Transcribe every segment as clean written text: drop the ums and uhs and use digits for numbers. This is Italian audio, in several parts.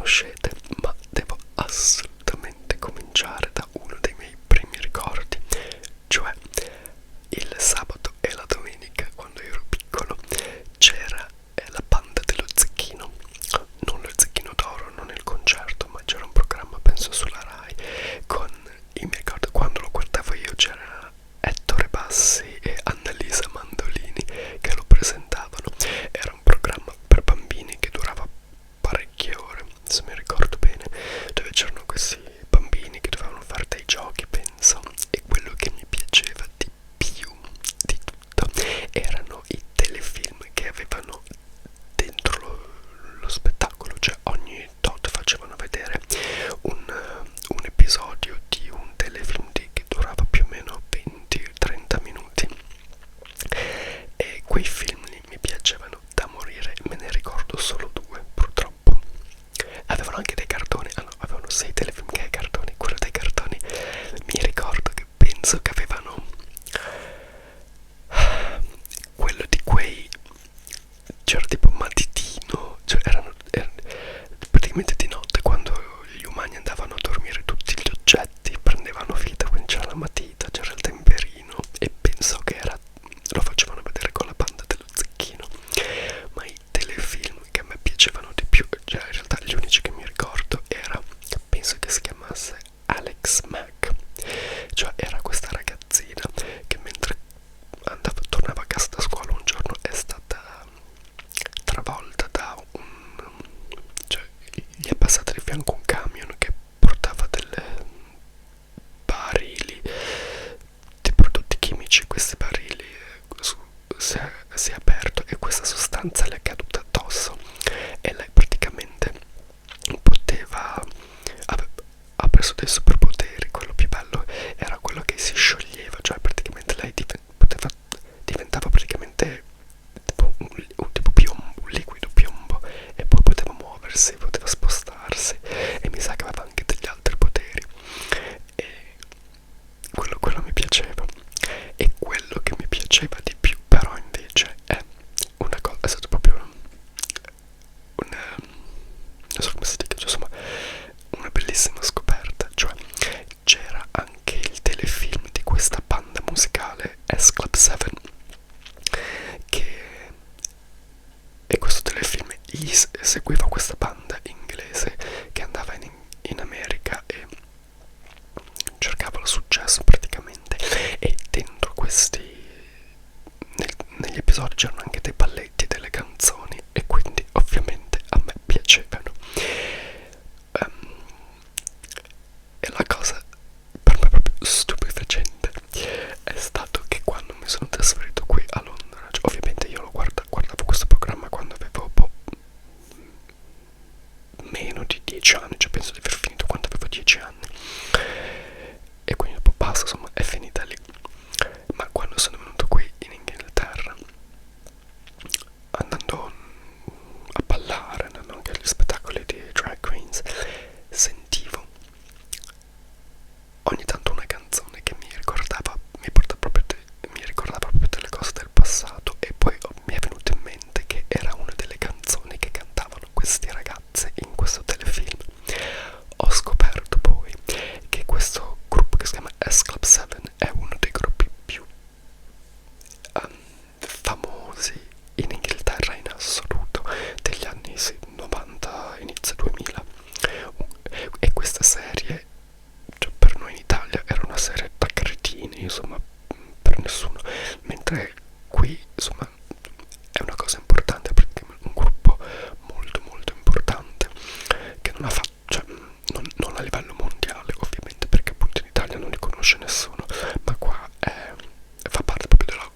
conoscete, ma devo assolutamente cominciare da uno dei miei primi ricordi, cioè il sabato e la domenica quando ero piccolo c'era la banda dello Zecchino, non lo Zecchino d'Oro, non il concerto, ma c'era un programma penso sulla Rai con i miei ricordi. Quando lo guardavo io c'era Ettore Bassi e Annalisa Mandolini che lo presentavano. Era un programma per bambini che durava parecchie ore, se mi ricordo bene, dove c'erano questi bambini che dovevano fare dei giochi, penso, e quello che mi piaceva di più di tutto erano i telefilm che avevano dentro lo spettacolo, cioè ogni tot facevano vedere un episodio di un telefilm che durava più o meno 20-30 minuti, e quei film lì mi piacevano da morire. Me ne ricordo solo due purtroppo. Avevano anche dei cartoni, ah no, avevano 6 telefilm che ai cartoni. Quello dei cartoni mi ricordo che penso che avevano quello di quei, c'era tipo matitino, cioè erano praticamente di notte quando gli umani andavano a dormire, tutti gli oggetti prendevano vita, quindi c'era la matita, c'era il temperino, e penso che era, lo facevano vedere con la banda dello Zecchino. Ma i telefilm che a me piacevano di più, cioè in realtà gli unici che mi ricordo era, penso che si chiamasse Alex Mack, cioè era questa ragazzina che mentre tornava a casa da scuola un giorno è stata travolta da cioè gli è passato di fianco un camion che portava delle barili di prodotti chimici. Questi barili si è aperto e questa sostanza le è caduta addosso, e lei praticamente poteva, ha preso dei superpoteri. Quello più bello era quello che si scioglieva, cioè praticamente lei diventava praticamente tipo un tipo piombo, un liquido piombo, e poi poteva muoversi, poteva spostarsi, e mi sa che aveva anche degli altri poteri, e quello mi piaceva. E quello che mi piaceva di più però invece è una cosa, è stato proprio non so come si dica, cioè, insomma una bellissima scoperta, cioè c'era anche il telefilm di questa banda musicale S-Club 7, che, e questo telefilm seguiva questa banda inglese che andava in America e cercava il successo praticamente, e dentro negli episodi c'erano anche dei balletti, delle canzoni, e quindi ovviamente a me piacevano. E la cosa per me proprio stupefacente è stato che quando mi sono trasferito qui a Londra, cioè, ovviamente io guardavo questo programma quando avevo meno di 10 anni, cioè penso di aver finito quando avevo 10 anni, e quindi dopo basta, insomma è finita lì. Ma quando sono venuto qui in Inghilterra, andando a ballare, andando anche agli spettacoli di drag queens, sentivo ogni tanto una canzone che mi ricordava proprio delle cose del passato, e poi mi è venuto in mente che era una delle canzoni che cantavano questi ragazzi in questo telefilm. Ho scoperto poi che questo gruppo che si chiama S-Club 7 è uno dei gruppi più famosi in Inghilterra in assoluto degli anni 90, inizio 2000, e questa serie, cioè, per noi in Italia era una serie da cretini, insomma, per nessuno, mentre qui insomma è una cosa importante, perché è un gruppo molto molto importante che non ha fatto, cioè, non a livello mondiale ovviamente, perché appunto in Italia non li conosce nessuno, ma qua fa parte proprio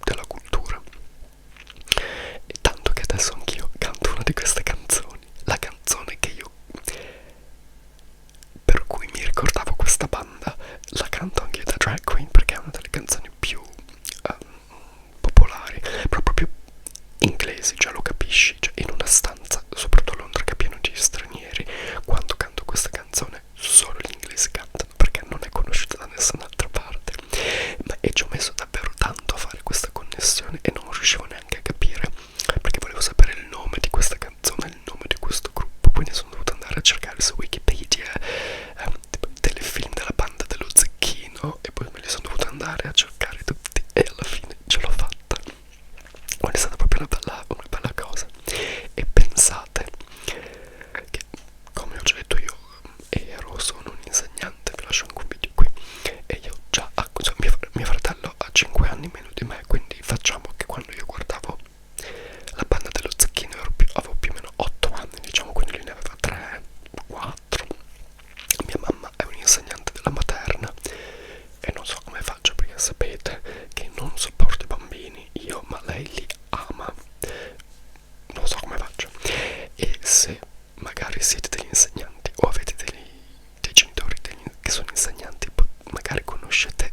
della cultura, e tanto che adesso anch'io canto una di queste canzoni, la canzone che io, per cui mi ricordavo questa banda, la canto anche io da drag queen, perché è una delle canzoni più popolari, però proprio inglesi, già lo capisci, cioè in una stanza, soprattutto a Londra che è pieno di stranieri, quando canto questa canzone solo gli inglesi cantano, perché non è conosciuta da nessun'altra parte. E ci ho messo davvero tanto a fare questa connessione, e non riuscivo neanche a capire, perché volevo sapere il nome di questa canzone, il nome di questo gruppo, quindi sono dovuto andare cercare su Wikipedia tipo, telefilm della banda dello Zecchino, e poi me li sono dovuto andare a cercare tutti e alla fine ce l'ho fatta. Quindi è stata proprio una bella cosa. E pensate che, come ho già detto, io sono un insegnante, vi lascio anche un video qui, e io già, cioè, mio fratello ha 5 anni meno di me, quindi facciamo che quando io guardavo la banda dello Zecchino avevo più o meno 8 anni, diciamo, quindi lui ne aveva 3, 4. Mia mamma è un insegnante della materna e non so come faccio, perché sapete che non sopporto i bambini io, ma lei li ama, non so come faccio. E se magari siete degli insegnanti o avete dei genitori che sono insegnanti, magari conoscete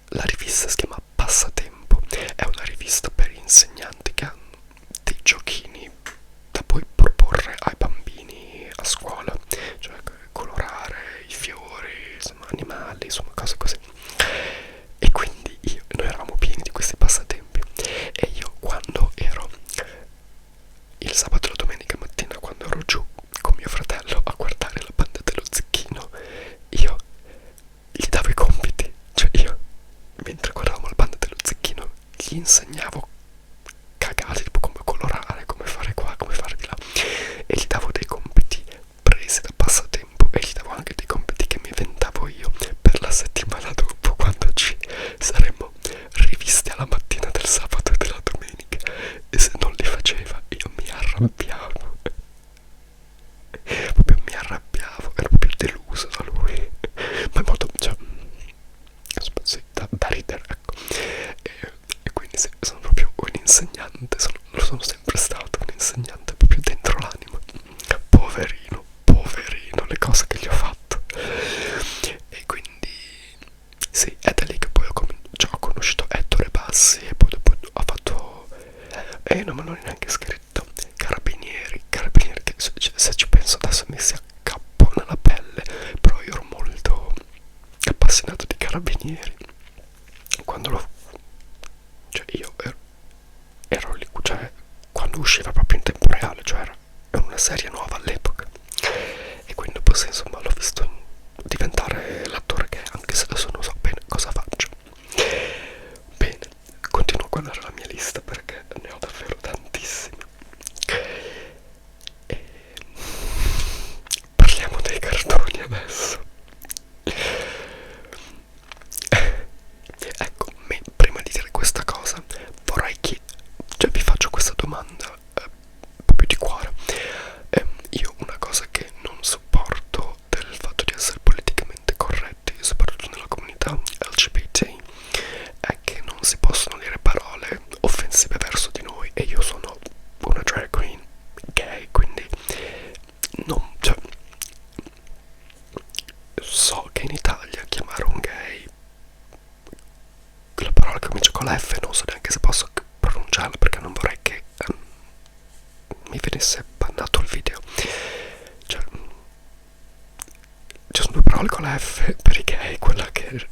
la rivista, si chiama Passatempo, è una rivista per insegnanti che hanno dei giochini da poi proporre ai bambini a scuola, cioè colorare i fiori, insomma animali, insomma cose così. E quindi noi eravamo pieni di questi passatempi, e io quando ero il sabato e la domenica mattina, quando ero giù con mio fratello a guardare la banda dello Zecchino, io gli davo i compiti, cioè io mentre guardavamo la banda dello Zecchino gli insegnavo cagate tipo come colorare, come fare qua, come fare di là, e gli davo dei compiti presi da passatempo, e gli davo anche dei compiti che mi inventavo io per la settimana dopo, quando ci saremmo rivisti alla mattina del sabato e della domenica. E se non li faceva io mi arrabbiavo, proprio mi arrabbiavo, ero proprio deluso da lui, ma in modo, cioè, sì, da ridere, ecco. E quindi sì, sono proprio un insegnante, lo sono sempre stato un insegnante proprio dentro l'anima. Poverino, poverino, le cose che gli ho fatto. E quindi sì, è da lì che poi ho conosciuto Ettore Bassi, e poi dopo ho fatto no, ma non è neanche scritto Carabinieri che se ci penso adesso mi si accappo nella pelle, però io ero molto appassionato di Carabinieri quando cioè io ero lì, cioè quando usciva proprio in tempo reale, cioè era una serie nuova all'epoca, e quindi dopo sì, insomma l'ho visto diventare l'attore che è, anche se adesso non so bene cosa faccio. Bene, continuo a guardare la mia lista perché ne ho davvero tantissimi. E parliamo dei cartoni adesso. Ecco, prima di dire questa cosa vorrei cioè vi faccio questa domanda proprio di cuore. Io una cosa che non sopporto del fatto di essere politicamente corretti, soprattutto nella comunità LGBT, è che non si possono dire parole offensive verso di noi, e io sono una drag queen gay, quindi non, cioè, so che in Italia chiamare un gay, la parola che comincia con la F, non so neanche se posso pronunciarla perché non vorrei che mi venisse bannato il video. Cioè, ci sono due parole con la F per i gay, quella che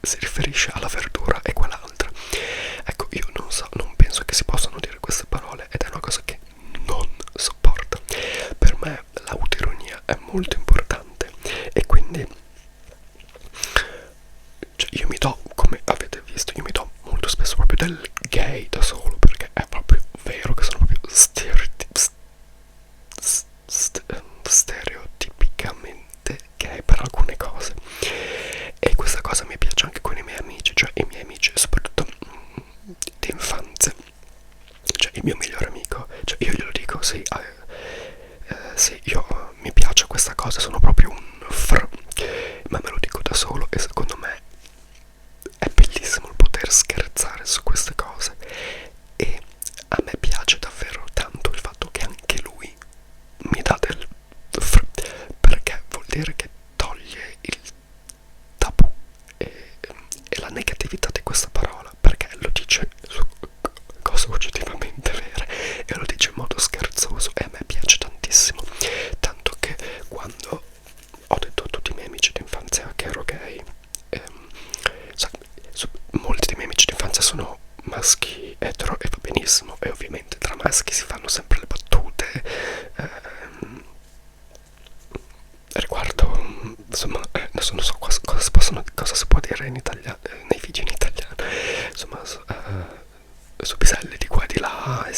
si riferisce alla verdura e quell'altra. Ecco, io non so, non penso che si possano dire queste parole, ed è una cosa che non sopporto. Per me l'autoironia è molto importante, e quindi cioè io mi do, come avete visto, io mi do molto spesso proprio del gay da solo, perché è proprio vero che sono proprio stereotipicamente gay per alcune cose, e questa cosa mi piace anche con i miei amici, cioè i miei amici soprattutto di infanzia, cioè il mio migliore amico, cioè io glielo dico, sì, sì, io mi piace questa cosa, sono proprio un ma me lo dico da solo, e secondo me è bellissimo il poter scherzare su queste cose, e a me piace davvero tanto il fatto che anche lui mi dà del perché vuol dire che toglie il tabù e la negatività di questa parola, perché lo dice su cose oggettivamente vere e lo dice in modo scherzoso, e a me piace tantissimo, tanto che quando ho detto a tutti i miei amici d'infanzia che ero gay, molti dei miei amici d'infanzia sono maschi etero, e va benissimo, e ovviamente tra maschi si fanno sempre le battute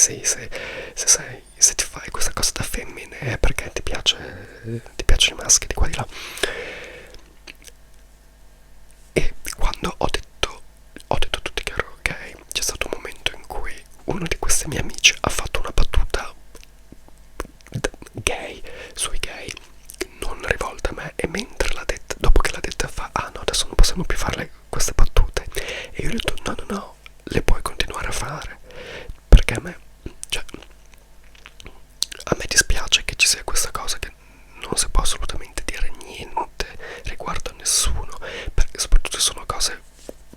sì, se ti fai questa cosa da femmine è perché ti piacciono i maschi di qua e di là. E quando ho detto a tutti che ero gay, c'è stato un momento in cui uno di questi miei amici ha fatto una battuta gay sui gay, non rivolta a me, e mentre l'ha detta, dopo che l'ha detta, fa: ah no, adesso non possiamo più farle queste battute. E io ho detto: no, no, no, le puoi continuare a fare, perché a me, cioè, a me dispiace che ci sia questa cosa, che non si può assolutamente dire niente riguardo a nessuno, perché soprattutto sono cose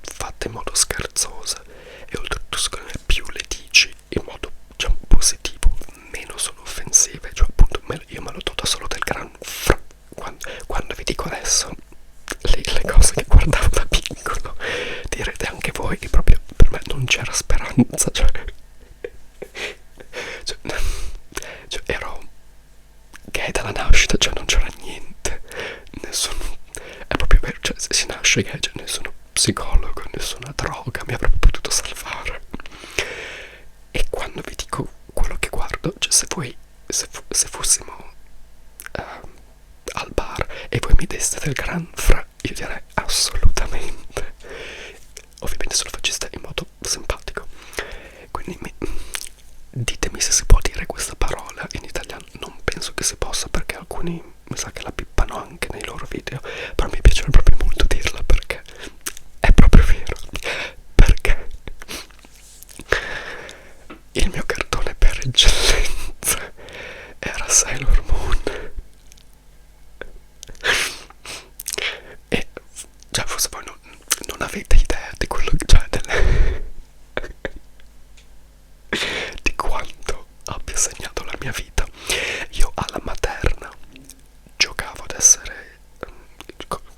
fatte in modo scherzoso, e oltretutto secondo me più le dici in modo, diciamo, positivo, meno sono offensive. Cioè appunto io me lo do da solo del gran quando vi dico adesso le cose che guardavo da piccolo, direte anche voi che proprio per me non c'era speranza, cioè ero gay dalla nascita, cioè non c'era niente, nessuno, è proprio vero, cioè se si nasce gay, cioè nessuno psicologo, nessuna droga mi avrebbe potuto salvare. E quando vi dico quello che guardo, cioè se fossimo al bar e voi mi deste del gran fra, io direi assolutamente, ovviamente se lo faceste in modo simpatico. Quindi ditemi se si può dire questa parola in italiano. Non penso che si possa, perché alcuni mi sa che la pippano anche nei loro video, però mi piacerebbe proprio molto dirla, perché è proprio vero, perché il mio cartone per eccellenza era Sailor Moon. E cioè forse voi non avete idea di quello che c'è di quanto abbia segnato la mia vita. Io alla materna giocavo ad essere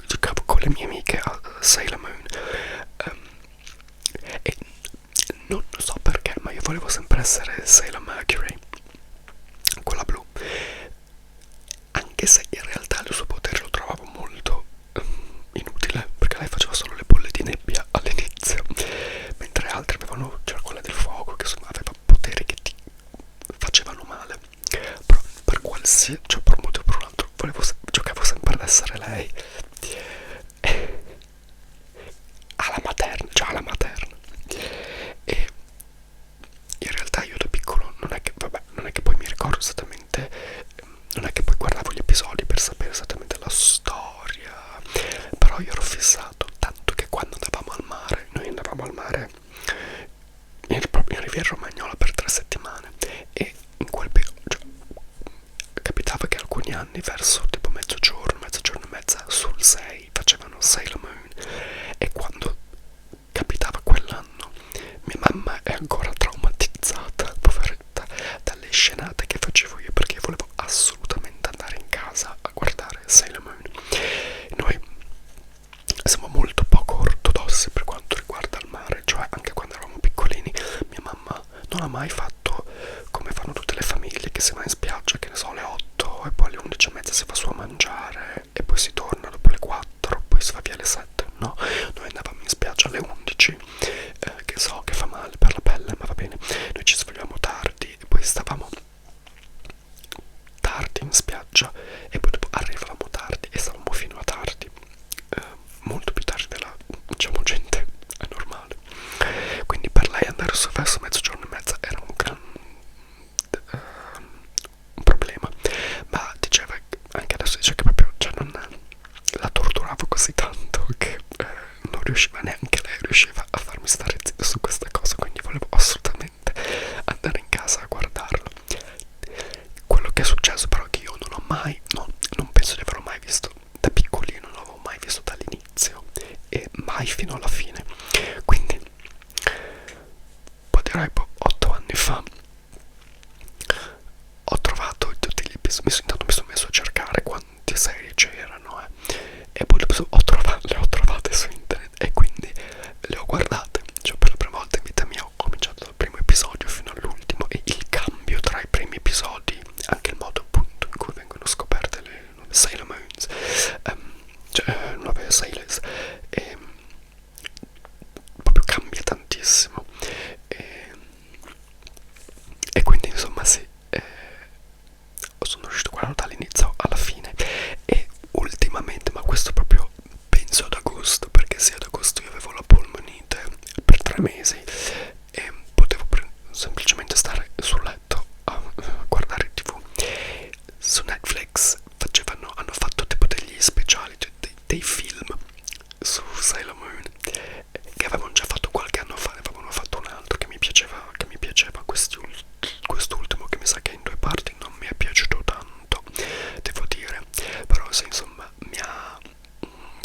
giocavo con le mie amiche a Sailor Moon, e non so perché, ma io volevo sempre essere Sailor Mercury, quella blu, anche se in realtà il suo potere lo trovavo molto inutile, perché lei faceva solo le bolle di nebbia all'inizio, mentre altri avevano, c'era quella del fuoco che insomma aveva poteri che ti facevano male. Però per qualsiasi, cioè per un motivo o per un altro, giocavo sempre ad essere lei. Alla materna. E in realtà io da piccolo non è che, vabbè, non è che poi mi ricordo esattamente, non è che poi guardavo gli episodi per sapere esattamente la storia, però io ero fissato, tanto che quando andavamo al mare, noi andavamo al mare in Riviera Romagnola per 3 settimane, e in quel periodo, cioè, capitava che alcuni anni verso tipo mezzogiorno e mezza sul 6 facevano Sailor Moon, e quando capitava quell'anno mia mamma è ancora traumatizzata, poveretta, dalle scenate che facevo io, perché volevo assolutamente andare in casa a guardare Sailor Moon. Noi siamo molto poco ortodossi per quanto riguarda il mare, cioè anche quando eravamo piccolini mia mamma non ha mai fatto come fanno tutte le famiglie, che si va in spiaggia, che ne so, alle 8 e poi alle 11 e mezza si va su a mangiare e poi si torna dopo le 4, poi si va via alle 7. No, noi andavamo in spiaggia alle 11, che so che fa male per la pelle, ma va bene, noi ci svegliamo tardi e poi stavamo tardi in spiaggia, e poi dopo arrivavamo tardi e stavamo fino a tardi, molto più tardi della, diciamo, gente è normale. Quindi per lei andare su verso mezzogiorno e mezza era un gran un problema, ma diceva, anche adesso dice che proprio, cioè, non la torturavo così tanto che non riusciva, neanche lei riusciva a farmi stare zitto su questa cosa, quindi volevo assolutamente andare in casa a guardarlo. Quello che è successo però è che io non ho mai, non penso di averlo mai visto da piccolino, non l'avevo mai visto dall'inizio e mai fino alla fine, quindi poi direi 8 anni fa ho trovato tutti gli episodi, intanto mi sono messo a cercare quante serie c'erano, e poi le ho trovate su internet, e quindi le ho guardate, cioè per la prima volta in vita mia ho cominciato dal primo episodio fino all'ultimo, e il cambio tra i primi episodi, anche il modo appunto in cui vengono scoperte sono riuscito a guardarlo dall'inizio alla fine. E ultimamente, ma questo proprio penso ad agosto, perché sì, ad agosto io avevo la polmonite per 3 mesi e potevo semplicemente stare sul letto a guardare TV. Su Netflix hanno fatto tipo degli speciali, cioè dei film su Sailor Moon che avevano già fatto qualche anno fa. Ne avevano fatto un altro che mi piaceva, quest'ultimo che mi sa che è in 2 parti, non mi è piaciuto tanto, devo dire, però sì, insomma mi ha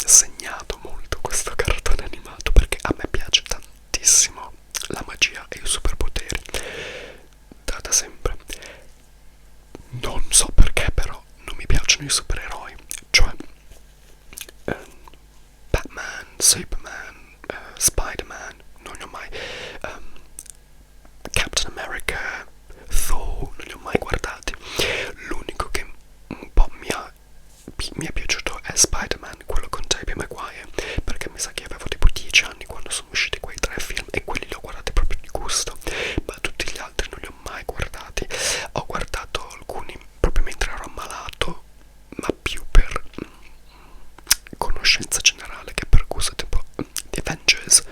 segnato molto questo cartone animato, perché a me piace tantissimo la magia e i superpoteri da sempre. Non so perché, però non mi piacciono i supereroi, cioè Batman, Superman, Spider-Man, non li ho mai, Captain America, Thor, non li ho mai guardati. L'unico che un po' mi è piaciuto è Spider-Man, quello con Tobey Maguire, perché mi sa che avevo tipo 10 anni quando sono usciti quei 3 film e quelli li ho guardati proprio di gusto, ma tutti gli altri non li ho mai guardati. Ho guardato alcuni proprio mentre ero ammalato, ma più per conoscenza generale che per gusto, tipo The Avengers.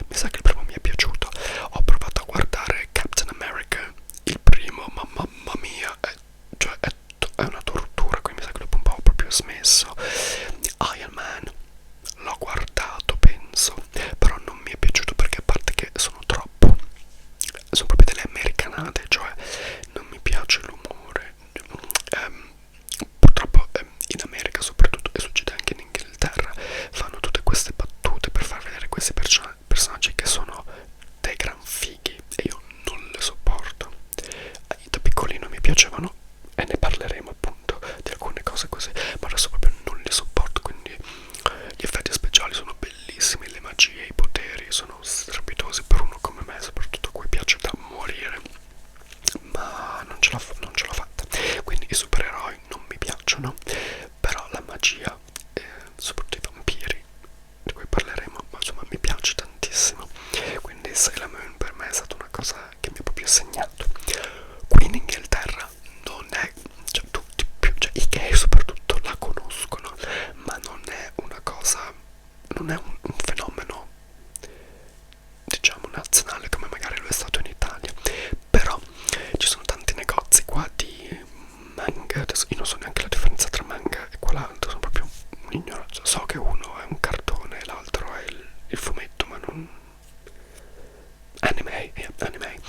Mi sa che il primo mi è piaciuto. Ho provato a guardare Captain America, il primo, ma mamma mia, è una tortura, quindi mi sa che dopo un po' ho proprio smesso. Iron Man l'ho guardato, penso, però non mi è piaciuto perché, a parte che sono proprio delle americanate, cioè non mi piace l'umore. Purtroppo in America soprattutto, e succede anche in Inghilterra, fanno tutte queste battute per far vedere questi personaggi che sono dei gran fighi e io non le sopporto. Da piccolino mi piacevano e ne parleremo appunto di alcune cose così, ma adesso proprio non li sopporto, quindi gli effetti speciali sono bellissimi, le magie, i poteri sono strepitosi per uno come me, soprattutto a cui piace da morire, ma non ce l'ho fatta. Quindi i supereroi non mi piacciono, però la magia, soprattutto i vampiri, di cui parleremo, ma insomma mi piace tantissimo. Quindi Sailor Moon per me è stata una cosa che mi ha proprio segnato. Qui in Inghilterra non è, cioè tutti più, cioè i gay soprattutto la conoscono, ma non è una cosa, non è un fenomeno diciamo nazionale come magari lo è stato in Italia. Però ci sono tanti negozi qua di manga, adesso io non so neanche la differenza tra manga e quell'altro, sono proprio un'ignoranza. So che uno è un cartone e l'altro è il fumetto, ma non anime, anime.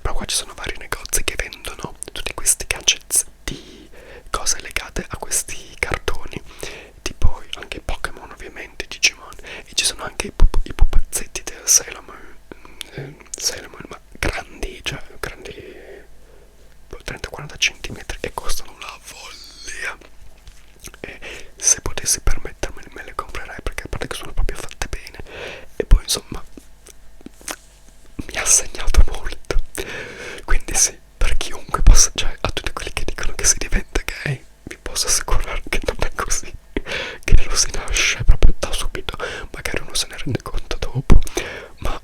Però qua ci sono vari negozi che vendono tutti questi gadgets di cose legate a questi cartoni, tipo anche Pokémon, ovviamente Digimon, e ci sono anche i pupazzetti del Sailor Moon, ma grandi, cioè grandi 30-40 centimetri, e costano una follia, e se potessi permettermeli me le comprerei, perché a parte che sono proprio fatte bene e poi insomma mi ha segnato molto. Quindi sì, per chiunque possa, cioè a tutti quelli che dicono che si diventa gay, vi posso assicurare che non è così, che lo si nasce proprio da subito, magari uno se ne rende conto dopo, ma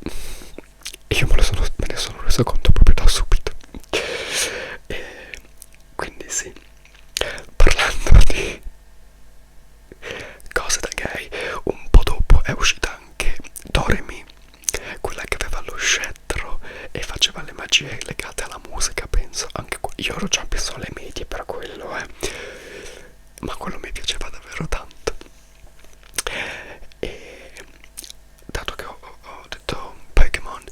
io me ne sono reso conto proprio da subito. E quindi sì, parlando di cose da gay, un po' dopo è uscita anche Doremi, quella che aveva lo scettro e faceva le magie legate alla musica, penso. Anche io ero già penso alle medie per quello, ma quello mi piaceva davvero tanto. E dato che ho detto Pokémon,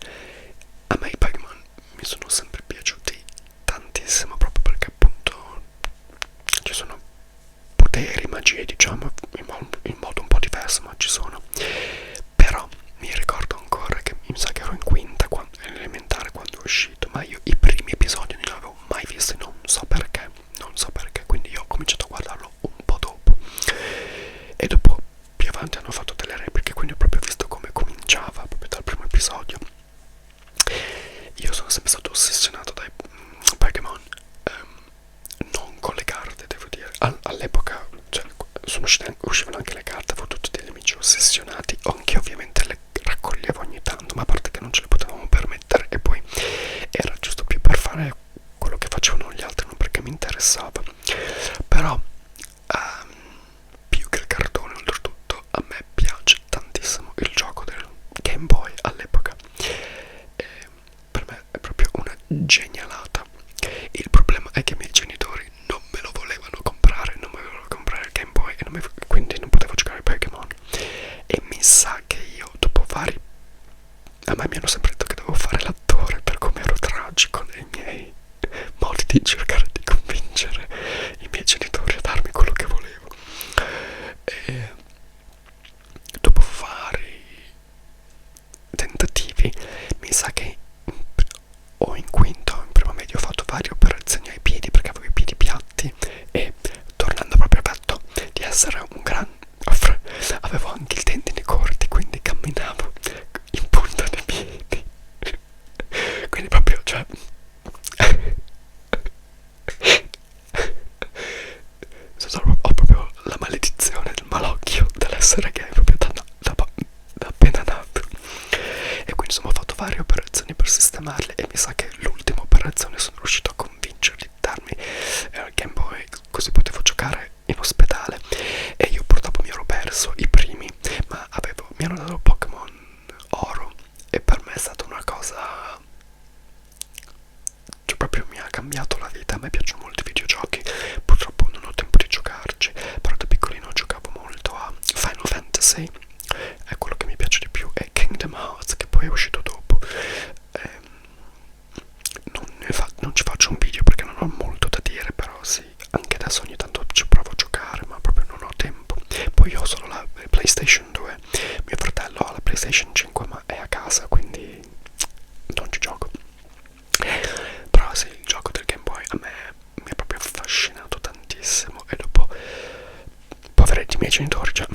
a me i Pokémon mi sono sempre piaciuti tantissimo, proprio perché appunto ci sono poteri, magie, diciamo, in modo un po' diverso, ma ci sono. Però mi ricordo ancora che mi sa che ero in quinta, in elementare, quando è uscito, ma io i primi episodi non li avevo mai visti, non so perché, quindi io ho cominciato a guardarlo un po' dopo, e dopo più avanti hanno fatto delle repliche, quindi ho proprio visto come cominciava, proprio dal primo episodio. Io sono sempre stato ossessionato dai Pokémon, non con le carte, devo dire. All'epoca, cioè, uscivano anche le carte, avevo tutti degli amici ossessionati, anche ovviamente le raccoglievo ogni tanto, ma a parte che non ce le potevamo permettere, e poi era giusto più per fare quello che facevano gli altri, non perché mi interessava. Però più che il cartone, oltretutto, a me piace tantissimo il gioco del Game Boy all'epoca. Per me è proprio una genialata. Il problema è che i miei genitori non me lo volevano comprare, non me lo volevano comprare il Game Boy e quindi non potevo giocare a Pokémon. E mi sa che io dopo vari... A me mi hanno sempre detto che dovevo fare l'attore per come ero tragico nei miei modi di cercare di convincere i miei genitori a darmi quello che volevo. E dopo vari tentativi mi sa che o in quinto o in prima media ho fatto varie operazioni ai piedi perché avevo i piedi piatti e tornando proprio al fatto di essere un gran avevo anche i tendini corti, quindi camminavo in punta dei piedi. Quindi proprio, cioè ho proprio la maledizione del malocchio dell'essere gay proprio da appena nato. E quindi insomma ho fatto varie operazioni per sistemarle e mi sa che l'ultima operazione sono riuscito a convincerli di darmi il Game Boy così potevo giocare in ospedale. E io purtroppo mi ero perso i primi, ma mi hanno dato Pokémon Oro e per me è stata una cosa, cioè proprio mi ha cambiato la vita. A me piacciono molto i videogiochi, purtroppo non ho tempo di giocarci, però da piccolino giocavo molto a Final Fantasy, è quello che mi piace di più, e Kingdom Hearts che poi è uscito dopo. Non ci faccio un video perché non ho molto da dire, però sì, anche adesso ogni tanto ci provo a giocare ma proprio non ho tempo. Poi io ho solo la PlayStation 2, mio fratello ha la PlayStation 5 ma è a casa quindi non ci gioco. Però sì, il gioco del Game Boy a me mi ha proprio affascinato tantissimo e dopo poveretti i miei genitori, cioè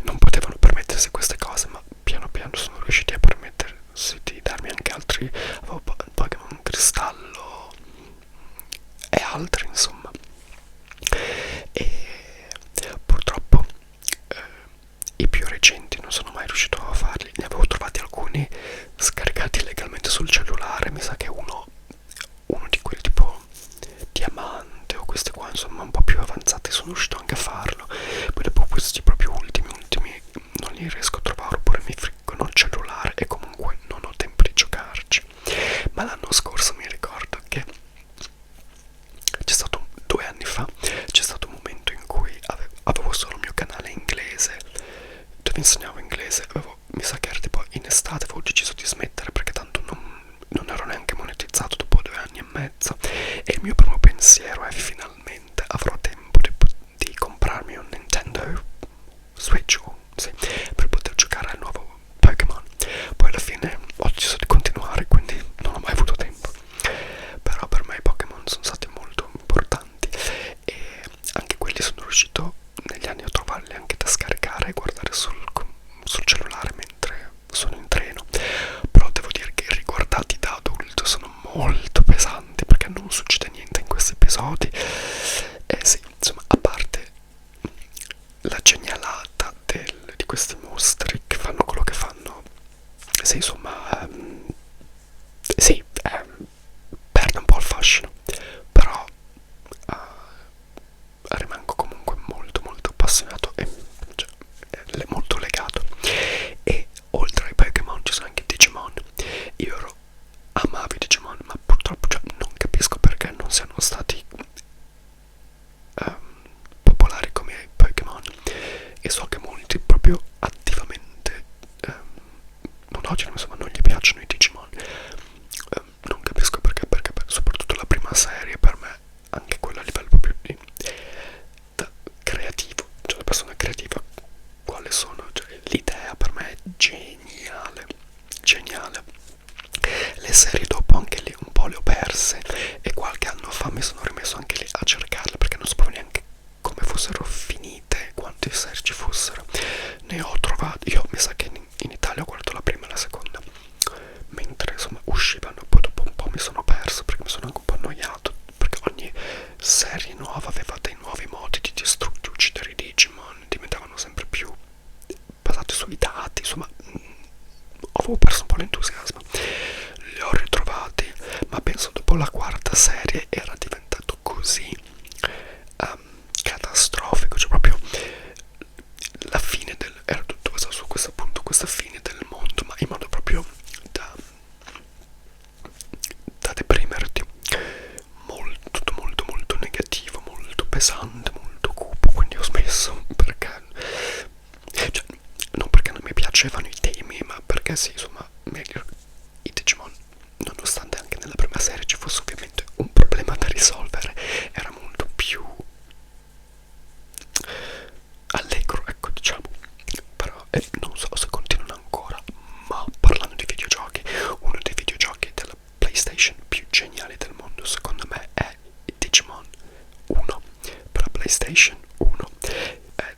non potevano permettersi queste cose, ma piano piano sono riusciti a permettersi di darmi anche altri, avevo Pokémon Cristallo e altri insomma. E purtroppo i più recenti non sono mai riuscito a farli, ne avevo trovati alcuni scaricati legalmente sul cellulare, mi sa che uno di quelli tipo diamante o questi qua insomma un po' più avanzati sono riuscito anche a farlo. Poi dopo questi proprio ultimi non li riesco a trovare oppure mi friggono il cellulare e comunque non ho tempo di giocarci. Ma l'anno scorso mi ricordo che c'è stato 2 anni fa, c'è stato un momento in cui avevo solo il mio canale inglese dove insegnavo inglese, mi sa che era tipo in estate, avevo deciso di smettere perché tanto non ero neanche monetizzato dopo 2 anni e mezzo e il mio primo pensiero è finalmente avrò tempo di comprarmi un Nintendo Switch sì, per poter giocare al nuovo Pokémon. Poi alla fine ho deciso di continuare, quindi non ho mai avuto tempo. Però per me i Pokémon sono stati molto importanti e anche quelli sono riuscito negli anni a trovarli anche da scaricare e guardare sul cellulare mentre sono in treno. Però devo dire che riguardati da adulto sono molto pesanti perché non succede niente in questi episodi. E sì, insomma, a parte la genialata di questi mostri che fanno quello che fanno, sì, insomma, sì, perde un po' il fascino, però rimango comunque molto molto appassionato e cioè, molto legato. E oltre ai Pokémon ci sono anche Digimon. Io amavo i Digimon, ma purtroppo cioè, non capisco perché non siano stati popolari come i Pokémon, e so che molti proprio attivamente non odiano, insomma non gli piacciono i Digimon. Non capisco perché soprattutto la prima serie per me, anche quella a livello proprio di creativo, cioè la persona creativa quale sono, cioè, l'idea per me è geniale, geniale. Le serie dopo anche lì un po' le ho perse e qualche anno fa mi sono rimesso anche lì a cercarle perché non sapevo neanche come fossero finite, quante serie ci fossero. Ne ho trovate, io mi sa che in Italia ho guardato la prima e la seconda mentre insomma uscivano, poi dopo un po' mi sono perso perché mi sono anche un po' annoiato perché ogni serie nuova aveva dei nuovi modi di distruggere, uccidere i Digimon, diventavano sempre più basati sui dati, insomma avevo perso un po' l'entusiasmo. Li ho ritrovati, ma penso dopo la quarta serie era diventato così pesante, molto cupo, quindi ho smesso perché, cioè, non perché non mi piacevano i temi, ma perché sì, insomma, meglio i Digimon, nonostante anche nella prima serie ci fosse ovviamente un problema da risolvere, era molto più allegro, ecco, diciamo. Però non so se continuano ancora, ma parlando di videogiochi, uno dei videogiochi della PlayStation più geniali del mondo secondo me è Digimon 1 per la PlayStation 1. È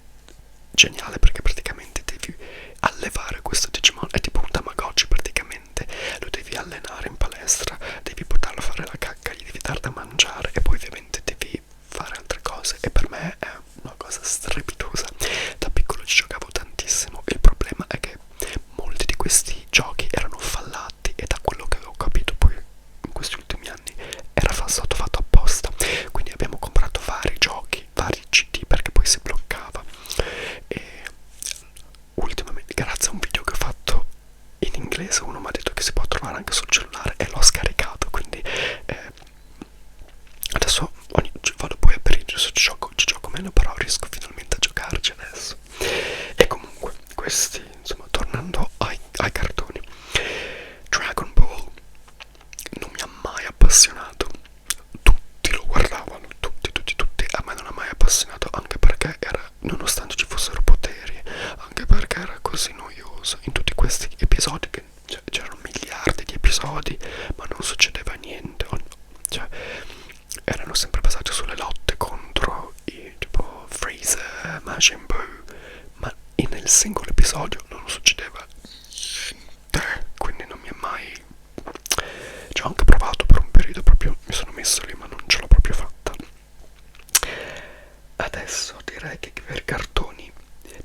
geniale perché praticamente devi allevare questo Digimon, è tipo un Tamagotchi praticamente, lo devi allenare in palestra, devi portarlo a fare la cacca, gli devi dar da mangiare e poi ovviamente devi fare altre cose, e per me è una cosa strepitosa. Da piccolo ci giocavo tantissimo, il problema è che molti di questi giochi erano fallati e da quello che avevo capito poi in questi ultimi anni era stato fatto apposta, quindi abbiamo comprato vari giochi, vari CD perché poi si bloccava. E ultimamente, grazie a un video che ho fatto in inglese, uno mi ha detto che si può trovare anche sul cellulare e l'ho scaricato, quindi adesso vado poi a periodo se ci gioco meno, però riesco finalmente a giocarci adesso. E comunque questi, insomma, tornando ai cartoni, Dragon Ball non mi ha mai appassionato, tutti lo guardavano, tutti, a me non ha mai appassionato, anche perché era, nonostante ci fossero poteri, anche perché era così noioso in tutti questi episodi che, cioè, c'erano miliardi di episodi ma non succedeva niente, cioè erano sempre basati sulle lotte contro i tipo Freezer, Majin Buu, ma nel singolo episodio non succedeva niente, quindi non mi è mai, ci ho anche provato per un periodo, proprio mi sono messo lì ma non ce l'ho proprio fatta. Adesso direi che per cartoni,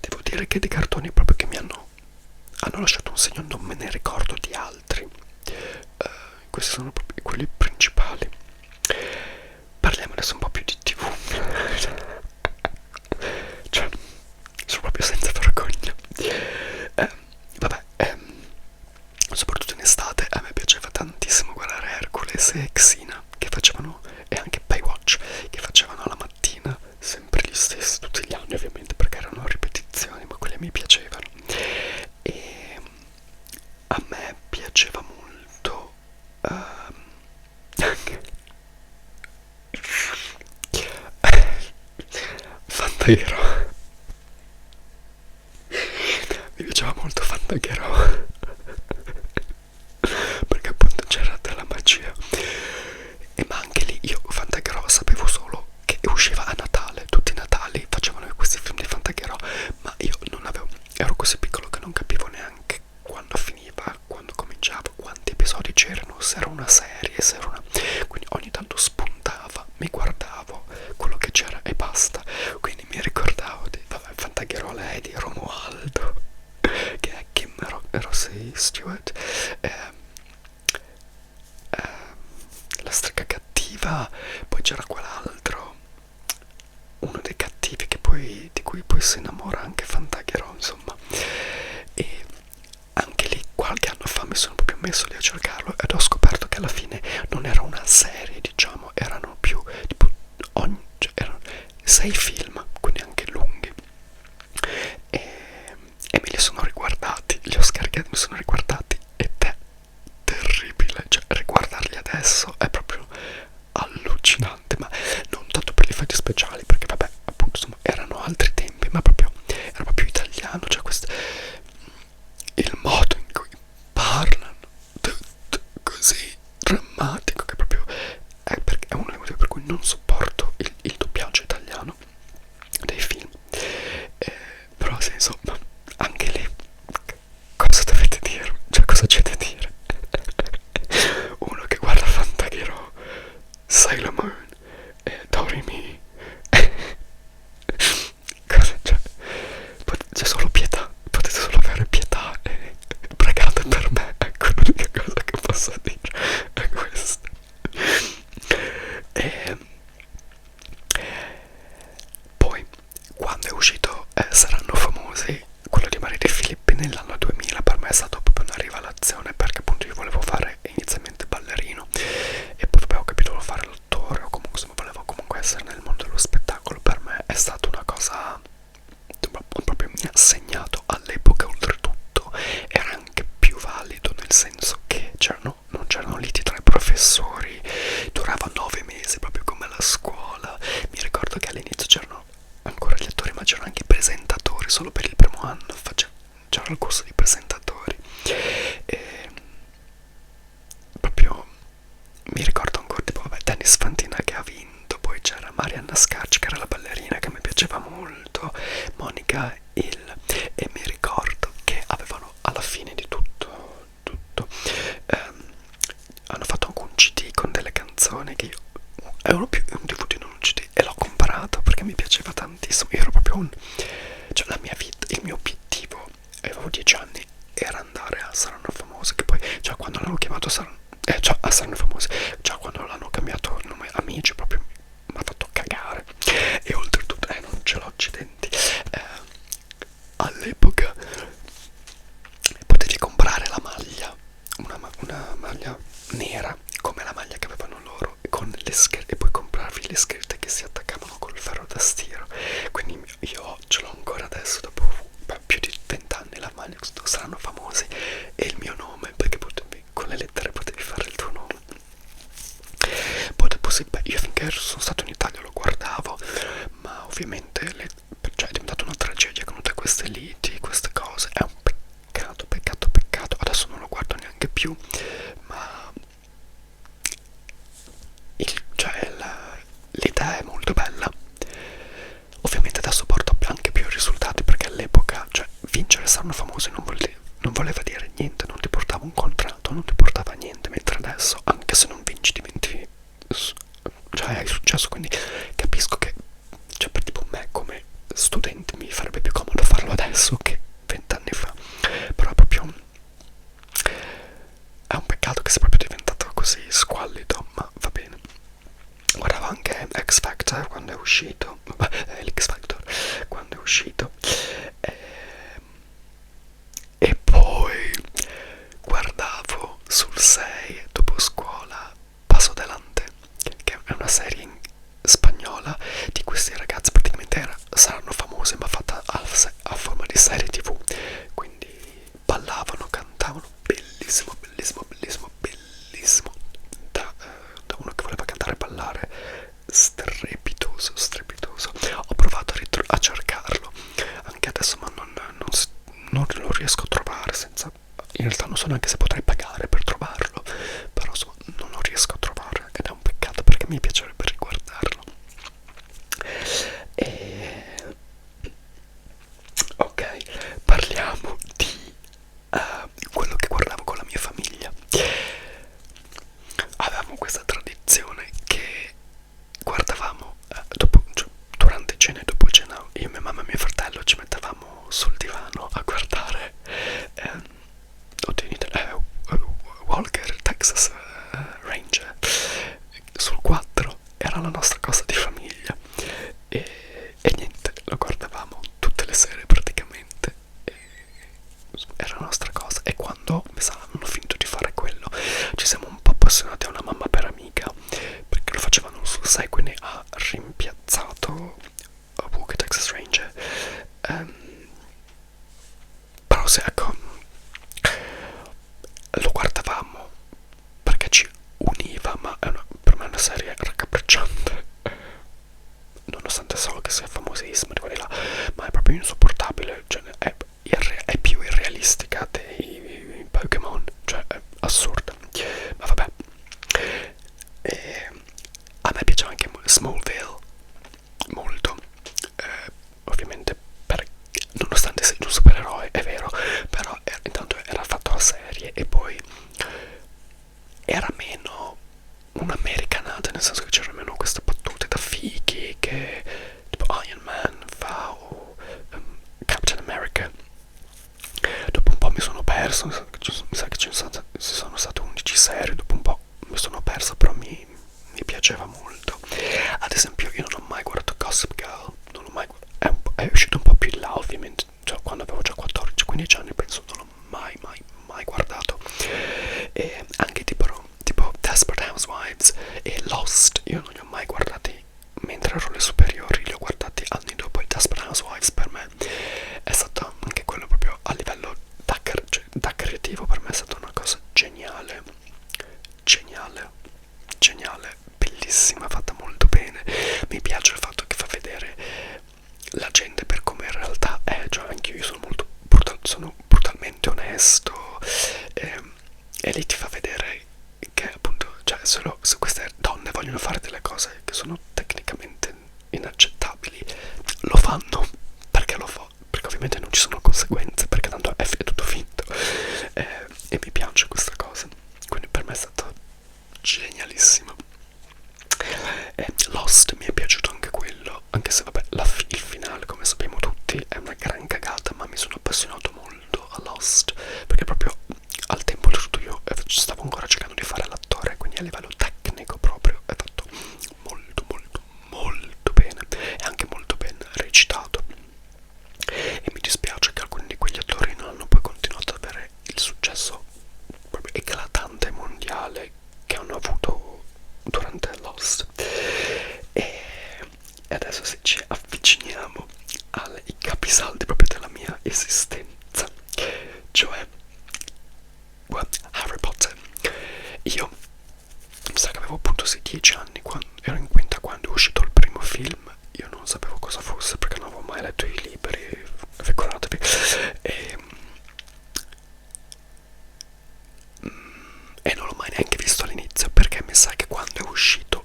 devo dire che dei cartoni proprio che mi hanno lasciato un segno, non me ne ricordo di altri. Questi sono proprio quelli principali. Parliamo adesso un po' più di TV. Cioè, sono proprio senza vergogna. Vabbè, soprattutto in estate a me piaceva tantissimo guardare Hercules e Xena che facevano, e anche Baywatch che facevano la mattina, sempre gli stessi tutti gli anni ovviamente perché erano ripetizioni, ma quelli mi piacevano. E a me piaceva molto Fantaghero, mi piaceva molto Fantaghero perché appunto c'era della magia, e ma anche lì io Fantaghero sapevo solo che usciva a Natale, tutti i Natali facevano questi film di Fantaghero, ma io non avevo, ero così piccolo che non capivo neanche quando finiva, quando cominciava, quanti episodi c'erano, se era una serie, se era una, quindi ogni tanto spuntava, mi guardavo quello che c'era e basta, quindi mi ricordavo di, vabbè, Fantaghero Lady, Romualdo, che è Kim Rossi Stewart, la strega cattiva, poi c'era quell'altro, uno dei cattivi che poi, di cui poi si innamora anche Fantaghero, insomma. E anche lì qualche anno fa mi sono proprio messo lì a cercarlo ed ho scoperto che alla fine non era una serie, diciamo, erano più tipo cioè erano 6 film, quindi anche lunghi, e me li sono riguardati, li ho scaricati, mi sono riguardati ed è terribile, cioè riguardarli adesso è proprio allucinante, ma non tanto per gli effetti speciali perché vabbè appunto insomma erano altri tempi, ma proprio era proprio italiano, cioè questo, il modo in cui parlano, tutto così drammatico che proprio è uno dei motivi per cui non sopporto il doppiaggio italiano dei film. Però sì, insomma, anche lì cosa dovete dire? Cioè cosa c'è da dire? Uno che guarda Fantaghero, Sailor Moon e Doremi solo per il primo anno, c'era il corso di presentatori e proprio mi ricordo ancora, tipo, vabbè, Dennis Fantina che ha vinto, poi c'era Marianna Scacci che era la ballerina che mi piaceva molto, Monica Hill, e mi ricordo che avevano alla fine di tutto hanno fatto anche un CD con delle canzoni che io ero più un DVD non un CD, e l'ho comparato perché mi piaceva tantissimo. Io ero proprio cioè la mia vita, il mio obiettivo, avevo 10 anni, era andare a Saranno Famosi, che poi già quando l'hanno chiamato già a Saranno Famosi, già quando l'hanno cambiato il nome Amici, proprio mi ha fatto cagare. E oltretutto non ce l'ho accidenti, all'epoca potevi comprare la maglia, una maglia nera come la maglia che avevano loro, con le scritte, e poi compravi le scritte che si attaccavano col ferro da stiro. Quindi io ce l'ho ancora adesso, dopo più di 20 anni, la maglia Saranno Famosi e il mio nome, perché potevi, con le lettere potevi fare il tuo nome. Poi dopo io finché sono stato in Italia lo guardavo, ma ovviamente cioè è diventata una tragedia con tutte queste liti, queste cose. È un peccato. Adesso non lo guardo neanche più, ma cioè l'idea è molto bella. Ovviamente adesso porto anche più risultati, perché all'epoca, cioè, vincere Saranno Famosi non voleva dire niente, non ti portava un contratto, non ti portava niente, mentre adesso, anche se non vinci, diventi, cioè hai successo. Quindi capisco che, cioè, per tipo me come studente mi farebbe più comodo farlo adesso che 20 anni fa, però proprio è un peccato che sia proprio diventato così squallido, ma va bene. Guardavo anche X Factor quando è uscito, l'X Factor quando è uscito, e poi guardavo sul 6 dopo scuola Paso Delante, che è una serie spagnola di questi ragazzi, praticamente saranno famosi ma fatta a forma di serie TV, quindi ballavano, cantavano, bellissimo, da uno che voleva cantare e ballare, strepitoso. Ho provato a cercarlo anche adesso, ma non lo riesco a trovare, senza, in realtà non so neanche se potrei pagare per trovarlo, però insomma non lo riesco a trovare ed è un peccato perché mi piacerebbe riguardarlo. Ok, parliamo di quello che guardavo con la mia famiglia. Avevamo questa tradizione che guardavamo durante cena e dopo cena, io, mia mamma e mio fratello ci mettevamo sul divano a guardare Walker Texas Ranger sul 4, era la nostra cosa di famiglia, e niente, lo guardavamo tutte le sere praticamente, era la nostra cosa. E quando mi sa hanno finito di fare quello, ci siamo un po' appassionati a Una mamma per amica, perché lo facevano sul 6, quindi ha rimpiazzato Walker Texas Ranger. Però se ecco, lo guardavamo perché ci univa, ma per me è una serie raccapricciante, nonostante solo che sia famosissima di quelli là, ma è proprio insopportabile, cioè è più irrealistica dei Pokémon, cioè è assurda, ma vabbè. A me piaceva anche Smallville molto, ovviamente nonostante sia un supereroe, è vero, però intanto era fatto la serie e poi era meno un'americanata, nel senso che c'erano meno queste battute da fighi che tipo Iron Man fa, o Captain America. Dopo un po' mi sono perso, mi sa che ci sono state 11 serie, dopo un po' mi sono perso, però mi piaceva molto. Ad esempio io non ho mai guardato Gossip Girl, non l'ho mai guardato, è uscito un po' più in là ovviamente, cioè quando avevo già 14-15 anni penso, non l'ho mai guardato. E anche tipo Desperate Housewives e Lost io non li ho mai guardati mentre ero alle superiori, li ho guardati anni dopo. Il Desperate Housewives per me è stato anche quello proprio a livello da creativo, per me è stata una cosa geniale, bellissima, fatta molto bene. Mi piace il fatto che fa vedere la gente per come in realtà è, cioè sono tecnicamente inaccettabili, lo fanno perché lo fa, perché ovviamente non ci sono conseguenze, perché tanto è tutto finto, e mi piace questa cosa, quindi per me è stato genialissimo. Lost mi è piaciuto anche quello, anche se vabbè il finale come sappiamo tutti è una gran cagata, ma mi sono appassionato molto a Lost perché proprio al tempo oltretutto io stavo ancora cercando di fare l'attore, quindi a livello tecnico proprio è fatto molto molto molto bene, e anche molto ben recitato, e mi dispiace che alcuni di quegli attori non hanno poi continuato ad avere il successo proprio eclatante mondiale che hanno avuto durante Lost. E adesso se ci avviciniamo ai capisaldi proprio della mia esistenza, cioè Harry Potter. Io mi sa che avevo appunto 10 anni quando ero in quinta, quando è uscito il primo film. Io non sapevo cosa fosse perché non avevo mai letto i libri, figuratevi, e non l'ho mai neanche visto all'inizio perché mi sa che quando è uscito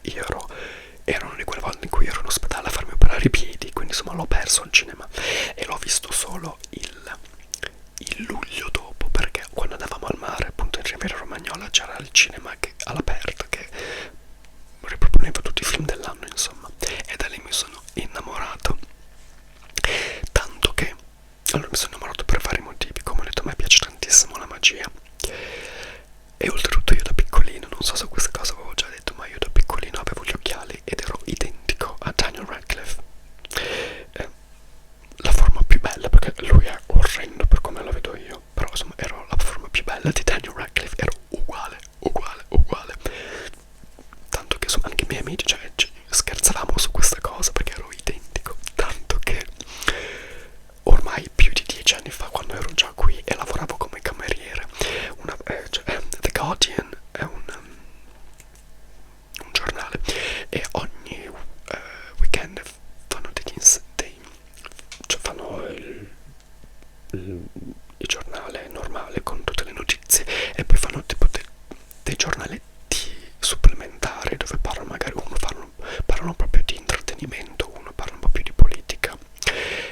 era una di quelle volte in cui ero in ospedale a farmi operare i piedi, quindi insomma l'ho perso al cinema e l'ho visto solo il luglio dopo, perché quando andavamo al mare appunto in Riviera Romagnola c'era il cinema all'aperto che riproponeva tutti i film dell'anno insomma, e da lì mi sono innamorato, tanto che allora mi sono innamorato per vari motivi. Come ho detto, a me piace tantissimo la magia, e oltretutto io da piccolino, non so se questa cosa avevo già detto, ma io da piccolino avevo gli occhiali ed ero identico a Daniel Radcliffe, la forma più bella, perché lui è orrendo per come la vedo io, però insomma ero la forma più bella di Daniel Radcliffe, ero uguale, tanto che insomma anche i miei amici scherzavamo su questa cosa perché ero identico, tanto che ormai più di 10 anni fa, quando ero già qui e lavoravo come cameriere, The Guardian è un giornale, e ogni weekend fanno cioè fanno il giornale normale con tutte le notizie, e poi fanno tipo dei giornaletti supplementari dove parlano, magari parlano proprio di intrattenimento, uno parla un po' più di politica,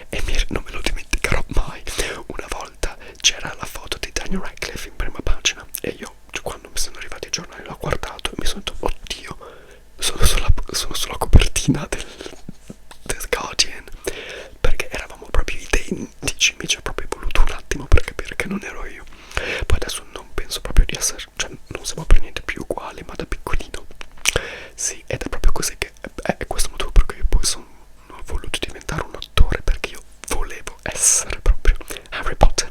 e non me lo dimenticherò mai. Una volta c'era la foto di Daniel Radcliffe in prima pagina e io, quando mi sono arrivati i giornali, l'ho guardato e mi sono detto oddio, sono sulla copertina del Guardian, perché eravamo proprio identici. Mi ci ha proprio voluto un attimo per capire che non ero io. Poi adesso non penso proprio di essere, cioè non siamo per niente più uguali, ma da piccolino sì, ed è proprio così che è questo motivo per cui io poi ho voluto diventare un attore, perché io volevo essere proprio Harry Potter.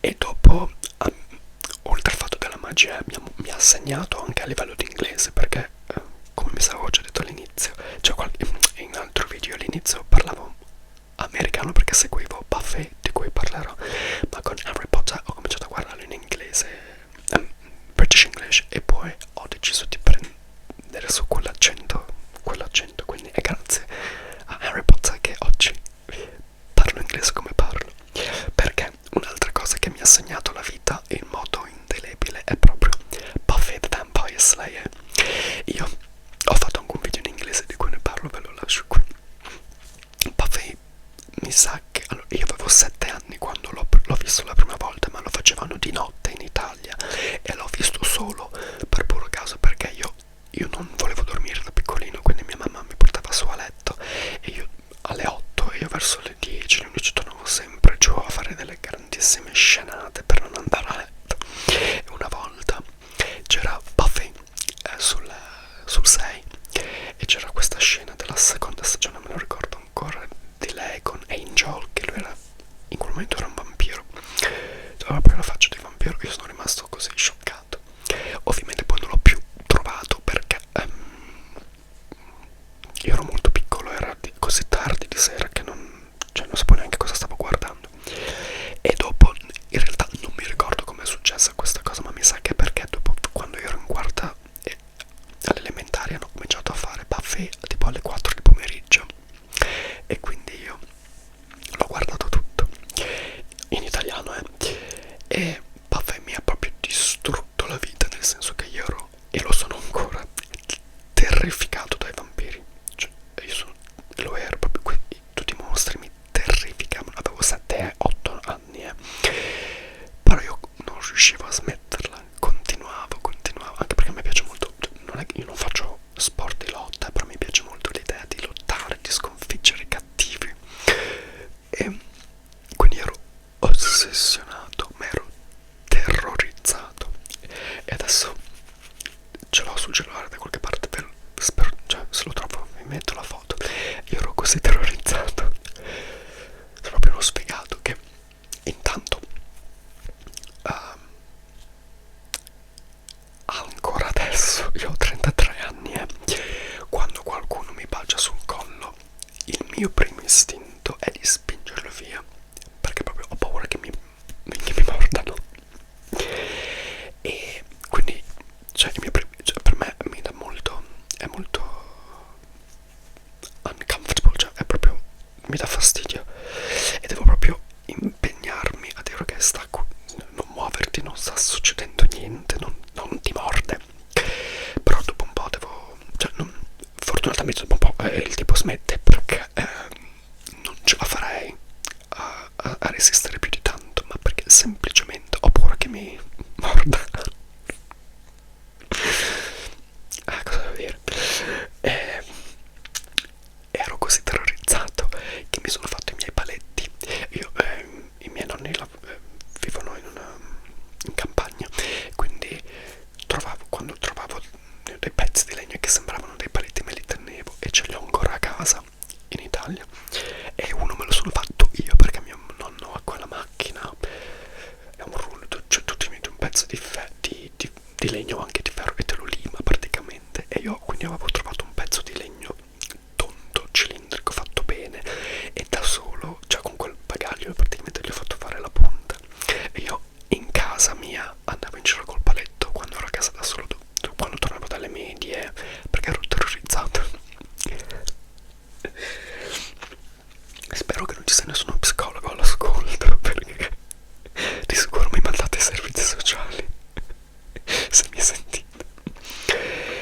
E dopo, oltre al fatto della magia, mi ha segnato anche a livello di inglese, perché come mi avevo già detto all'inizio, in un altro video all'inizio parlavo americano perché seguivo Buffy, di cui parlerò, ma con Harry Potter ho cominciato a guardarlo in inglese, British English, e poi ho deciso di prendere su quell'accento, quindi è grazie a Harry Potter che oggi parlo inglese come parlo, perché un'altra cosa che mi ha segnato la vita in modo indelebile è proprio Buffy the Vampire Slayer. Io ho fatto anche un video in inglese di cui ne parlo, ve lo lascio qui. Buffy, mi sa che allora, io avevo 7 anni quando l'ho visto la prima volta, ma lo facevano di notte in Italia e l'ho visto solo per puro caso, perché io non volevo dormire da piccolino, quindi mia mamma mi portava su a letto e io alle 8 e io verso le 10, le 11 tornavo sempre giù a fare delle grandissime scenate per non andare a letto. E una volta c'era Buffy sul 6 e c'era questa scena della seconda stagione, me lo ricordo ancora, di lei con Angel, che lui era, in quel momento era un vampiro, aveva proprio la faccia di vampiro. Io sono rimasto così scioccato. Ovviamente poi non l'ho più trovato perché io ero molto piccolo, era così tardi di sera che non sapevo neanche cosa stavo guardando, e dopo in realtà non mi ricordo come è successa questa cosa, ma mi sa che perché dopo, quando io ero in quarta all'elementare, hanno cominciato a fare Buffy tipo alle 4 di pomeriggio, e quindi io l'ho guardato tutto in italiano, e Buffy mi ha proprio distrutto la vita, nel senso che io ero, e lo sono ancora, terrificato dai vampiri, cioè io sono, lo ero proprio, tutti i mostri mi terrificavano, avevo 7-8 anni, però io non riuscivo a smetterla, continuavo, anche perché mi piace molto, non è che io non faccio sport di lotta, però mi piace molto l'idea di lottare, di sconfiggere i cattivi, e quindi ero ossessionato, ma ero terrorizzato. E adesso ce l'ho sul cellulare da qualche parte, spero, cioè se lo trovo vi metto la foto. Io ero così terrorizzato, sono proprio uno sfigato, che intanto ancora adesso, io ho 33 anni, quando qualcuno mi bacia sul collo, il mio primo istinto è di spingerlo via, perché proprio ho paura che mi mordano. E quindi, cioè, cioè, per me mi dà molto, è molto uncomfortable, cioè è proprio, mi dà fastidio, e devo proprio impegnarmi a dire che non muoverti, non sta succedendo niente, non ti morde. Però dopo un po' devo, cioè fortunatamente dopo un po' il tipo smette, perché non ce la farei a resistere più di tanto, ma perché semplicemente ho paura che mi morda. Cosa devo dire? Ero così terrorizzato che mi sono fatto i miei paletti. Io, i miei nonni vivono in campagna, quindi quando trovavo dei pezzi di legno che sembravano dei paletti, me li tenevo, e ce li ho ancora a casa in Italia, e uno me lo sono fatto io perché mio nonno ha quella macchina, è un rullo, cioè tu ti metti un pezzo di legno, anche di ferro, e te lo lima praticamente, e io quindi avevo trovato un pezzo di legno tondo, cilindrico, fatto bene, e da solo, cioè con quel bagaglio praticamente gli ho fatto fare la punta, e io in casa mia andavo in giro col paletto quando ero a casa da solo, quando tornavo dalle medie, perché ero terrorizzato. Spero che non ci sia nessuno psicologo all'ascolto, perché di sicuro mi mandate ai servizi sociali se mi sentite.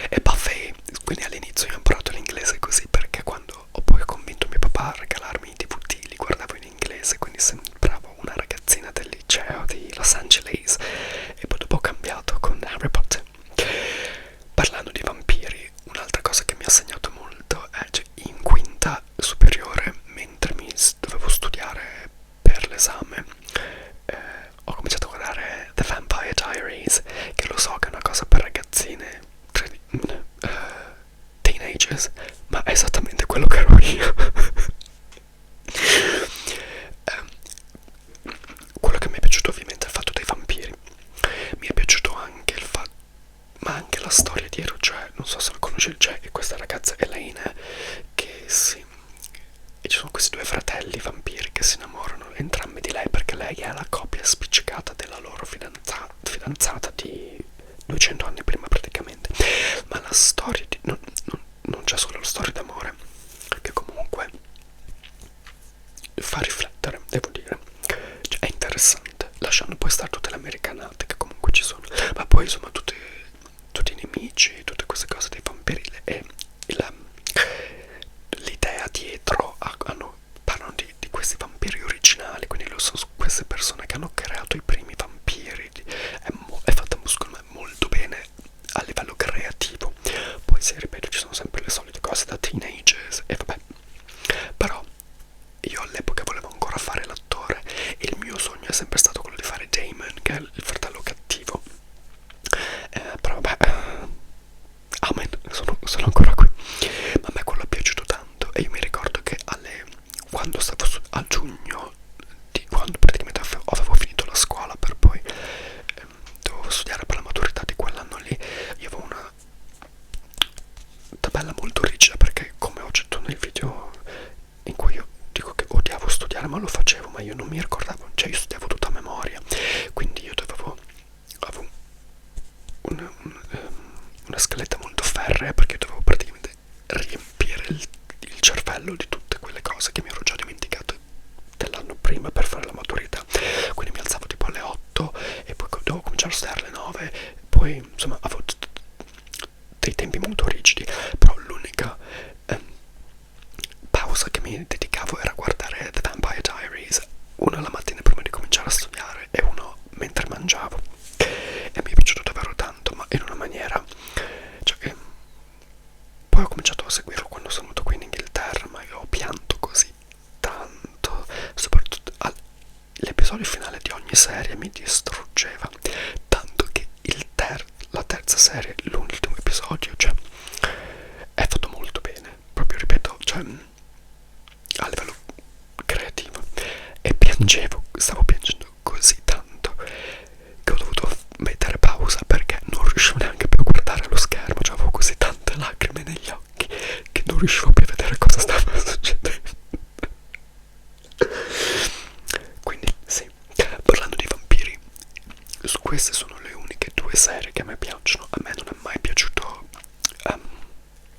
E buffet, quindi all'inizio io ho imparato l'inglese così, perché quando ho poi convinto mio papà a regalarmi i DVD li guardavo in inglese, quindi sembravo una ragazzina del liceo di Los Angeles, e poi dopo ho cambiato con Harry Potter. Parlando di vampiri, un'altra cosa che mi ha segnato molto è, cioè, in quinta superiore, mentre dovevo studiare per l'esame, ho cominciato a guardare The Vampire Diaries, che lo so che è una cosa per ragazzine, teenagers, ma è esattamente quello che ero io. Quello che mi è piaciuto ovviamente è il fatto dei vampiri, mi è piaciuto anche il fatto, ma anche la storia dietro, cioè non so se lo conosci, c'è questa ragazza Elaine che e ci sono questi due fratelli vampiri che si innamorano entrambi di lei, perché lei è la coppia spiccicata della loro fidanzata di 200 anni prima praticamente. Ma la storia non c'è solo la storia d'amore, che comunque fa riflettere, devo dire, cioè, è interessante, lasciando poi stare tutte le americanate che comunque ci sono, ma poi insomma tutti i nemici, tutte queste cose dei vampiri, e l'idea dietro parlano di questi vampiri originali, quindi sono queste persone che hanno creato i primi vampiri, è fatta secondo me molto bene a livello creativo. Poi si ripeto, ci sono sempre le solite cose da teenager, cominciato a seguirlo quando sono venuto qui in Inghilterra, ma io ho pianto così tanto, soprattutto l'episodio finale di ogni serie mi distruggeva, tanto che la terza serie, l'ultimo episodio, cioè è fatto molto bene, proprio ripeto, cioè a livello creativo, e piangevo, stavo piangendo così tanto che ho dovuto mettere pausa perché non riuscivo neanche più a guardare lo schermo, cioè avevo così tante lacrime negli occhi che non riuscivo più a vedere cosa stava succedendo. Quindi sì, parlando di vampiri, queste sono le uniche due serie che a me piacciono. A me non è mai piaciuto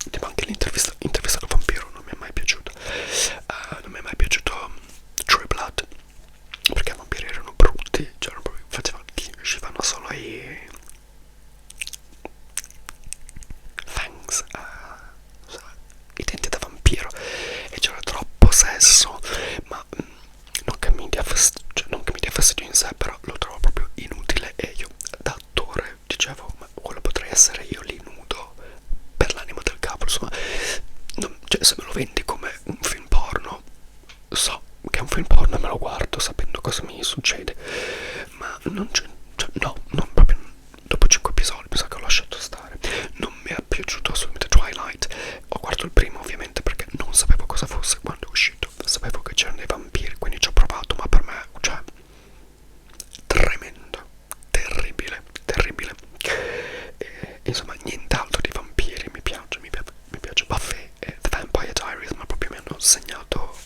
tipo anche l'intervista al vampiro non mi è mai piaciuto, non mi è mai piaciuto True Blood, perché i vampiri erano brutti, cioè uscivano solo fangs, i denti da vampiro, e c'era troppo sesso, ma non che mi dia fastidio in sé, però lo trovo proprio inutile, e io da attore dicevo, ma quello potrei essere io lì nudo per l'anima del cavolo, insomma, cioè se me lo vendi come un film porno, so che è un film porno e me lo guardo sapendo cosa mi succede, ma non c'è, cioè, no, non proprio, dopo 5 episodi mi sa che ho lasciato stare. Non mi è piaciuto assolutamente Twilight. Ho guardato il primo ovviamente perché non sapevo cosa fosse quando è uscito, sapevo che c'erano dei vampiri, quindi ci ho provato, ma per me, cioè, tremendo, terribile, terribile. Insomma, nient'altro di vampiri mi piace, mi piace Buffy e The Vampire Diaries, ma proprio mi hanno segnato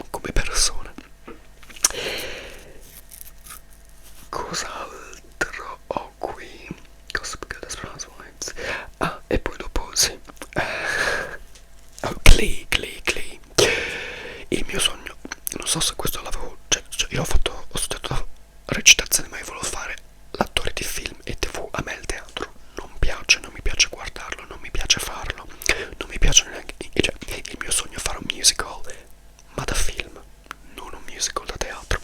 come persona. Cos'altro ho qui? Gossip Girl, Desperate Housewives. Ah, e poi dopo, sì. Oh, Glee. Il mio sogno, non so se questo l'avevo, cioè io ho studiato recitazione, ma io volevo fare l'attore di film e TV. A me il teatro non piace, non mi piace guardarlo, non mi piace farlo, non mi piace neanche, cioè il mio sogno è fare un musical, ma da film, non un musical da teatro.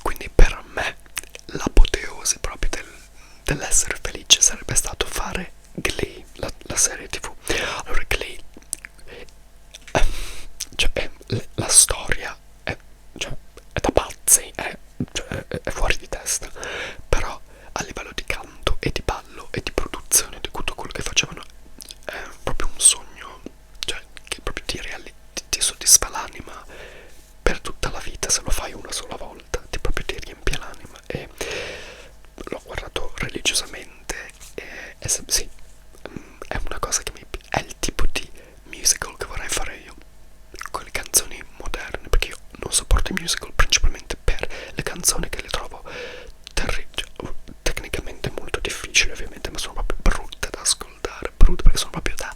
Quindi per me l'apoteosi proprio dell'essere felice sarebbe stato fare Glee, la serie TV. Allora Glee, cioè la storia cioè, è da pazzi, è fuori di testa, però a livello di canto e di ballo e di produzione di tutto quello che facevano è proprio un sogno, cioè che proprio ti soddisfa l'anima per tutta la vita. Se lo fai una sola volta proprio ti riempie l'anima, e l'ho guardato religiosamente, e sì, è una cosa che è il tipo di musical che vorrei fare io, con le canzoni moderne, perché io non sopporto i musical principalmente per le canzoni che le trovo tecnicamente molto difficili ovviamente, ma sono proprio brutte da ascoltare, brutte perché sono proprio da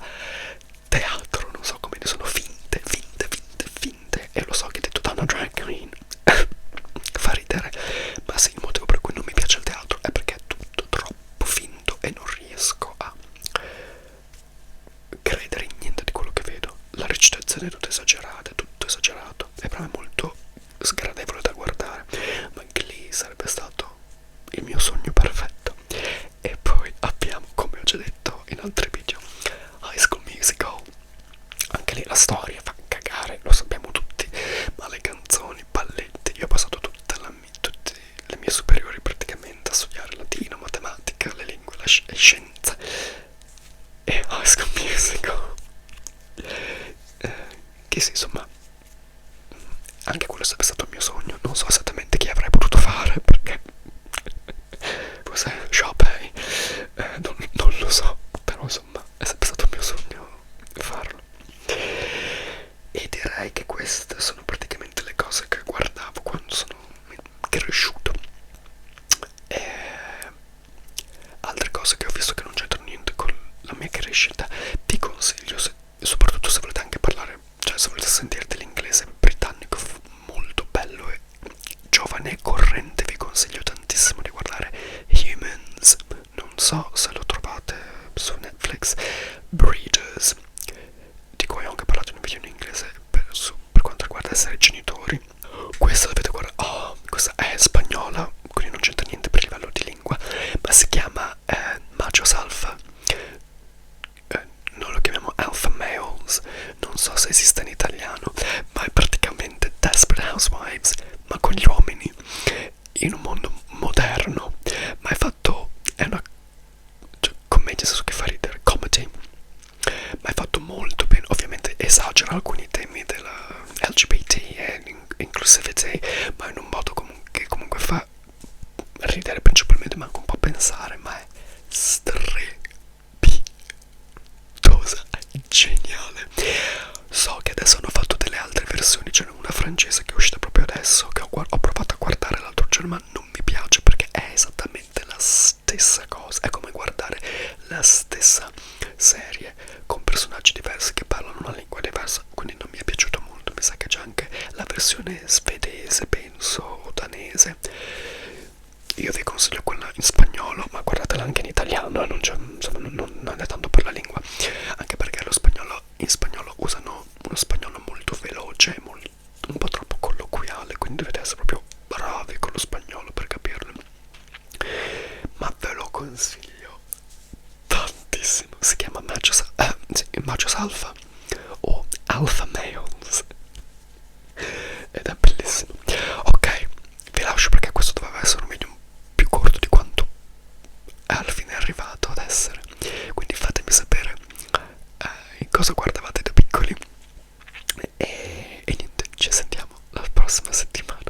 teatro, non so come, ne sono finte, e lo so che detto da una drag queen fa ridere, ma sì, il motivo per cui non mi piace il teatro è perché è tutto troppo finto e non riesco a credere in niente di quello che vedo. La recitazione è tutta esagerata, è tutto esagerato, è per me molto sgradevole da guardare, ma Glee sarebbe stato il mio sogno perfetto. E poi abbiamo, come ho già detto in altri video, High School Musical. Anche lì la storia fa cagare, lo sappiamo tutti, ma le canzoni, i balletti, io ho passato tutte le mie superiori praticamente a studiare latino, matematica, le lingue, le scienze, e High School Musical, che sì, insomma, anche quello sarebbe stato il mio sogno. Non so esattamente chi avrei potuto fare, perché forse Chopin, non lo so, però insomma è sempre stato il mio sogno farlo. E direi che queste sono praticamente le cose che guardavo quando sono cresciuto. E altre cose che ho visto che non c'entrano niente con la mia crescita, vi consiglio, soprattutto se volete anche parlare, cioè se volete sentire dell'inglese britannico molto bello e giovane e corrente, vi consiglio tantissimo di guardare Humans. Non so se lo trovate su Netflix. Breeders, di cui ho anche parlato in un video in inglese per quanto riguarda essere genitori. Questa dovete guardare. Oh, questa è spagnola, quindi non c'entra niente per livello di lingua, ma si chiama Machos Alpha. Alpha Males, non so se esiste in italiano, ma è praticamente Desperate Housewives, ma con gli uomini, in un mondo moderno, ma è fatto, è una commedia, nel senso che fa ridere, comedy, ma è fatto molto bene. Ovviamente esagera alcuni temi della LGBT e inclusivity, ma in un modo che comunque fa ridere principalmente, ma anche un po' pensare, ma è strepitosa, è geniale. So che adesso hanno fatto delle altre versioni, c'è una francese che è uscita proprio adesso, che ho provato a guardare l'altro giorno, ma non mi piace perché è esattamente la stessa cosa, è come guardare la stessa serie con personaggi diversi che parlano una lingua diversa, quindi non mi è piaciuto molto. Mi sa che c'è anche la versione svedese, penso, o danese. Io vi consiglio quella in spagnolo, ma guardatela anche in italiano, non, insomma, non è tanto per la lingua, anche perché lo spagnolo, in spagnolo usano uno spagnolo molto veloce, un po' troppo colloquiale, quindi dovete essere proprio bravi con lo spagnolo per capirlo. Ma ve lo consiglio tantissimo. Si chiama Machos Alpha o Alpha Males ed è bellissimo. Ok, vi lascio perché questo doveva essere un video più corto di quanto alla fine è arrivato ad essere, quindi fatemi sapere cosa guardavate da piccoli e niente, ci sentiamo la prossima settimana.